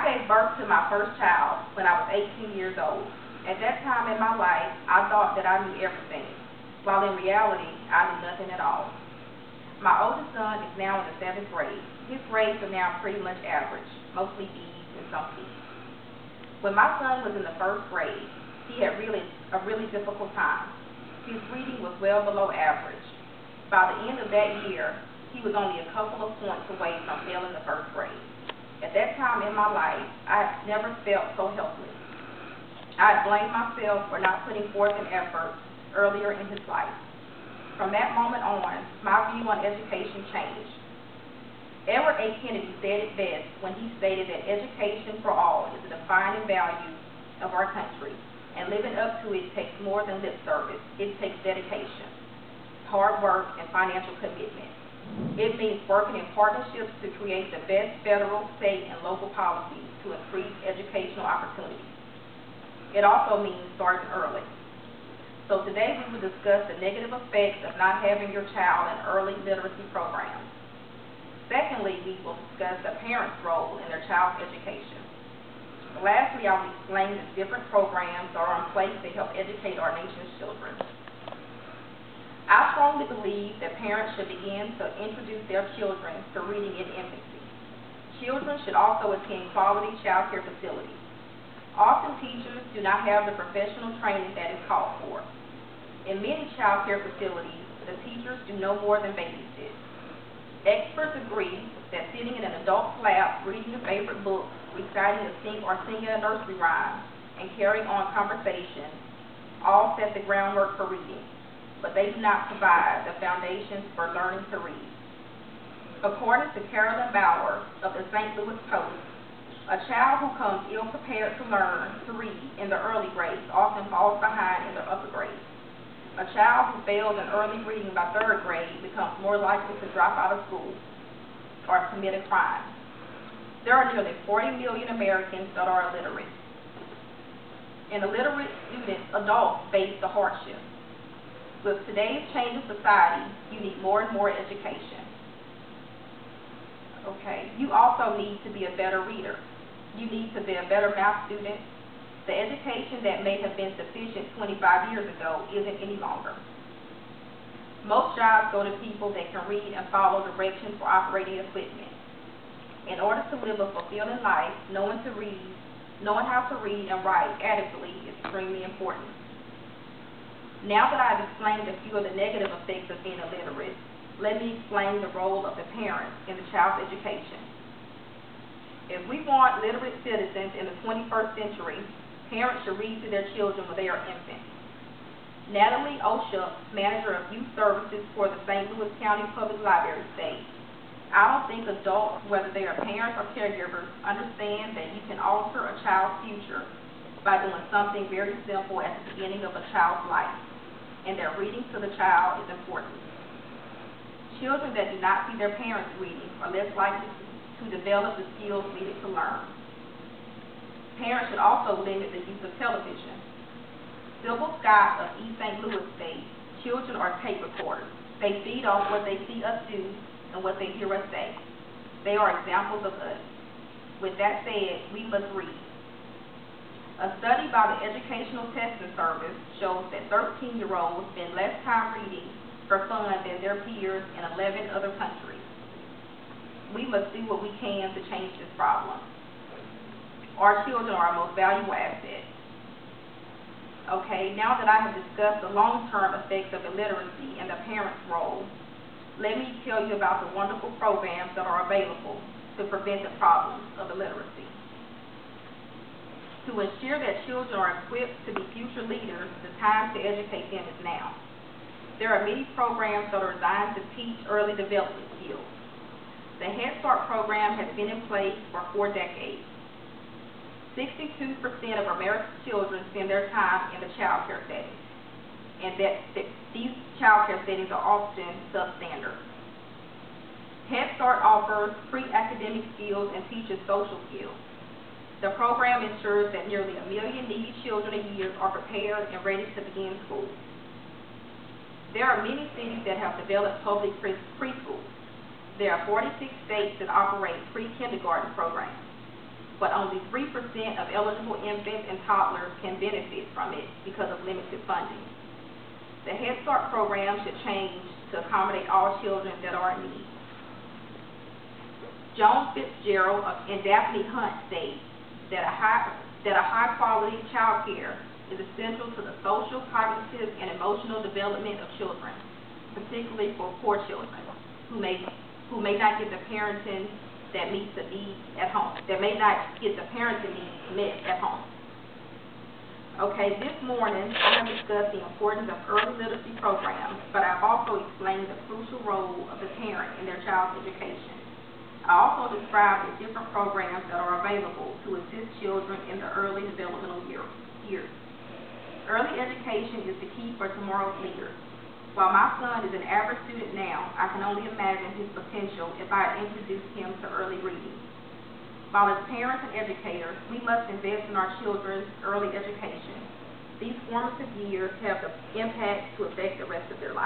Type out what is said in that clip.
gave birth to my first child when I was 18 years old. At that time in my life, I thought that I knew everything, while in reality, I knew nothing at all. My oldest son is now in the 7th grade. His grades are now pretty much average, mostly B's and some C's. When my son was in the 1st grade, he had a really difficult time. His reading was well below average. By the end of that year, he was only a couple of points away from failing the 1st grade. At that time in my life, I had never felt so helpless. I had blamed myself for not putting forth an effort earlier in his life. From that moment on, my view on education changed. Edward A. Kennedy said it best when he stated that education for all is a defining value of our country, and living up to it takes more than lip service. It takes dedication, hard work, and financial commitment. It means working in partnerships to create the best federal, state, and local policies to increase educational opportunities. It also means starting early. So today we will discuss the negative effects of not having your child in early literacy programs. Secondly, we will discuss the parent's role in their child's education. Lastly, I will explain the different programs that are in place to help educate our nation's children. I strongly believe that parents should begin to introduce their children to reading in infancy. Children should also attend quality child care facilities. Often teachers do not have the professional training that is called for. In many child care facilities, the teachers do no more than babysit. Experts agree that sitting in an adult's lap, reading a favorite book, reciting a singing a nursery rhyme, and carrying on conversation all set the groundwork for reading, but they do not provide the foundations for learning to read. According to Carolyn Bauer of the St. Louis Post, a child who comes ill-prepared to learn to read in the early grades often falls behind in the upper grades. A child who fails in early reading by 3rd grade becomes more likely to drop out of school or commit a crime. There are nearly 40 million Americans that are illiterate. And illiterate students, adults, face the hardship. With today's changing society, you need more and more education. Okay, you also need to be a better reader. You need to be a better math student. The education that may have been sufficient 25 years ago isn't any longer. Most jobs go to people that can read and follow directions for operating equipment. In order to live a fulfilling life, knowing how to read and write adequately is extremely important. Now that I've explained a few of the negative effects of being illiterate, let me explain the role of the parents in the child's education. If we want literate citizens in the 21st century, parents should read to their children when they are infants. Natalie Oshup, manager of youth services for the St. Louis County Public Library, states, "I don't think adults, whether they are parents or caregivers, understand that you can alter a child's future by doing something very simple at the beginning of a child's life, and that reading to the child is important. Children that do not see their parents reading are less likely to develop the skills needed to learn. Parents should also limit the use of television. Sybil Scott of East St. Louis states, children are tape recorders. They feed off what they see us do and what they hear us say. They are examples of us. With that said, we must read. A study by the Educational Testing Service shows that 13-year-olds spend less time reading for fun than their peers in 11 other countries. We must do what we can to change this problem. Our children are our most valuable asset." Okay, now that I have discussed the long-term effects of illiteracy and the parent's role, let me tell you about the wonderful programs that are available to prevent the problems of illiteracy. To ensure that children are equipped to be future leaders, the time to educate them is now. There are many programs that are designed to teach early development skills. The Head Start program has been in place for 4 decades. 62% of American children spend their time in the child care setting, and these child care settings are often substandard. Head Start offers pre-academic skills and teaches social skills. The program ensures that nearly 1 million needy children a year are prepared and ready to begin school. There are many cities that have developed public preschools. There are 46 states that operate pre-kindergarten programs. but only 3% of eligible infants and toddlers can benefit from it because of limited funding. The Head Start program should change to accommodate all children that are in need. Joan Fitzgerald and Daphne Hunt state that a high-quality child care is essential to the social, cognitive, and emotional development of children, particularly for poor children who may not get the parenting that meets the needs at home, that may not get the parenting needs met at home. Okay, this morning I have discussed the importance of early literacy programs, but I've also explained the crucial role of the parent in their child's education. I also described the different programs that are available to assist children in the early developmental years. Early education is the key for tomorrow's leaders. While my son is an average student now, I can only imagine his potential if I had introduced him to early reading. While as parents and educators, we must invest in our children's early education. These formative years have the impact to affect the rest of their lives.